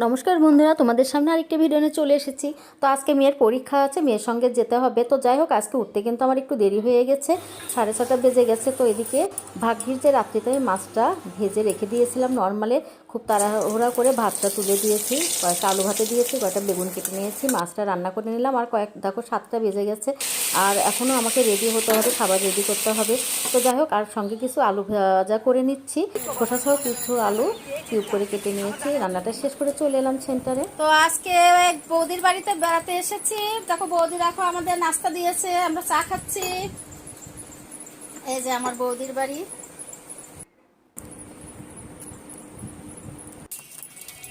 নমস্কার বন্ধুরা, তোমাদের সামনে আরেকটি ভিডিও নিয়ে চলে এসেছি। তো আজকে মেয়ের পরীক্ষা আছে, মেয়ের সঙ্গে যেতে হবে। তো যাই হোক, আজকে উঠতে কিন্তু আমার একটু দেরি হয়ে গেছে, 6:30 বেজে গেছে। তো এদিকে ভাগ্যির যে রাত্রিতে আমি মাছটা ভেজে রেখে দিয়েছিলাম নর্মালে, খুব তাড়াহুড়া করে ভাতটা তুলে দিয়েছি, কয়েকটা আলু ভাতে দিয়েছি, কয়েকটা বেগুন কেটে নিয়েছি, মাছটা রান্না করে নিলাম। আর দেখো 7টা বেজে গেছে, আর এখনও আমাকে রেডি হতে হবে, খাবার রেডি করতে হবে। তো যাই হোক, আর সঙ্গে কিছু আলু ভাজা করে নিচ্ছি, খোসা সহ কিছু আলু কিউব করে কেটে নিয়েছি। রান্নাটা শেষ করে চলে এলাম সেন্টারে। তো আজকে বৌদির বাড়িতে বেড়াতে এসেছি। দেখো বৌদি, দেখো আমাদের নাস্তা দিয়েছে, আমরা চা খাচ্ছি। এই যে আমার বৌদির বাড়ি।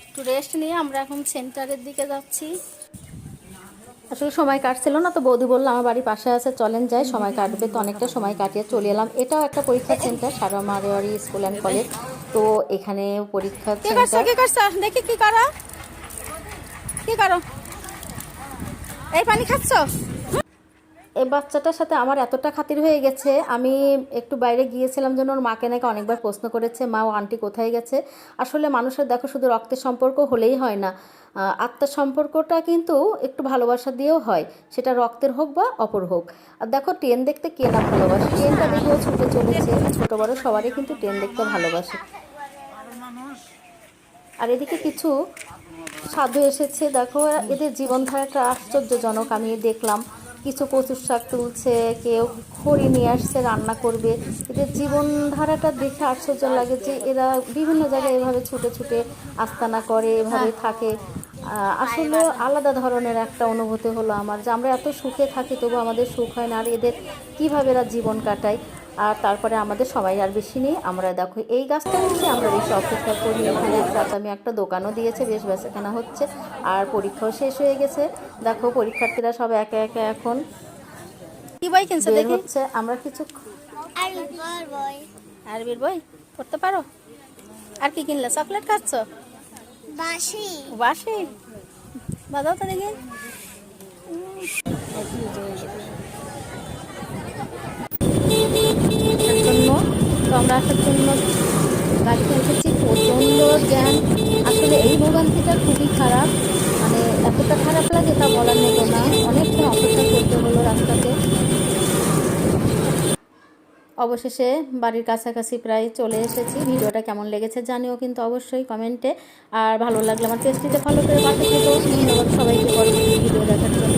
একটু রেস্ট নিয়ে আমরা এখন সেন্টারের দিকে যাচ্ছি। আসলে সময় কাটছিল না, তো বৌদি বললো আমার বাড়ির পাশে আছে, চলেন যাই, সময় কাটবে। তো অনেকটা সময় কাটিয়ে চলে এলাম। এটাও একটা পরীক্ষা সেন্টার, সারা মারোয়ারি স্কুল অ্যান্ড কলেজ। তো এখানে পরীক্ষা সেন্টার। কি করছো দেখি, কি করো, কি করো, এই পানি খাচ্ছ? এই বাচ্চাটার সাথে আমার এতটা খাতির হয়ে গেছে, আমি একটু বাইরে গিয়েছিলাম জন্য ওর মাকে নাকি অনেকবার প্রশ্ন করেছে, মা ও আন্টি কোথায় গেছে। আসলে মানুষের দেখো শুধু রক্তের সম্পর্ক হলেই হয় না, আত্মার সম্পর্কটা কিন্তু একটু ভালোবাসা দিয়েও হয়, সেটা রক্তের হোক বা অপর হোক। আর দেখো ট্রেন দেখতে কে না ভালোবাসে, ট্রেনটা দেখেও ছুটে চলেছে। ছোটো বড়ো সবারই কিন্তু ট্রেন দেখতে ভালোবাসে। আর এদিকে কিছু সাধু এসেছে, দেখো এদের জীবনধারাটা আশ্চর্যজনক। আমি দেখলাম কিছু কচুর শাক তুলছে, কেউ খড়ি নিয়ে আসছে রান্না করবে। এদের জীবনধারাটা দেখে আশ্চর্য লাগে যে এরা বিভিন্ন জায়গায় এভাবে ছুটে ছুটে আস্তানা করে, এভাবে থাকে। আসলে আলাদা ধরনের একটা অনুভূতি হলো আমার, যে আমরা এত সুখে থাকি তবু আমাদের সুখ হয় না, আর এদের কীভাবে এরা জীবন কাটায়। আর তারপরে আমাদের সময় আর বেশি নেই, আমরা দেখো এই গাছটা হচ্ছে আমরা বেশি অপেক্ষা করি। এখানে আমি একটা দোকানও দিয়েছে, বেশ বেচাকেনা হচ্ছে, আর পরীক্ষাও শেষ হয়ে গেছে। দেখো পরীক্ষার্থীরা সব একে একে এখন কি বই কিনছো বের দেখি? হচ্ছে। আমরা কিছু আরবির বই পড়তে পারো? আর কি কিনলে? চকলেট খাচ্ছ? বাসি বাসি বাজাও তো দেখি। জন্য তো আমরা আসার জন্য গাড়িতে এসেছি, প্রচণ্ড জ্যাম। আসলে এই ভোগান্তিটা খুবই খারাপ, মানে এতটা খারাপ লাগে তা বলার মতো না। অনেকক্ষণ অপেক্ষা করতে হলো রাস্তাতে। অবশেষে বাড়ির কাছাকাছি প্রায় চলে এসেছি। ভিডিওটা কেমন লেগেছে জানিও কিন্তু অবশ্যই কমেন্টে। আর ভালো লাগলে আমার পেজটিতে ফলো করে পাশে থেকো। ধন্যবাদ সবাইকে পরবর্তী ভিডিও দেখার জন্য।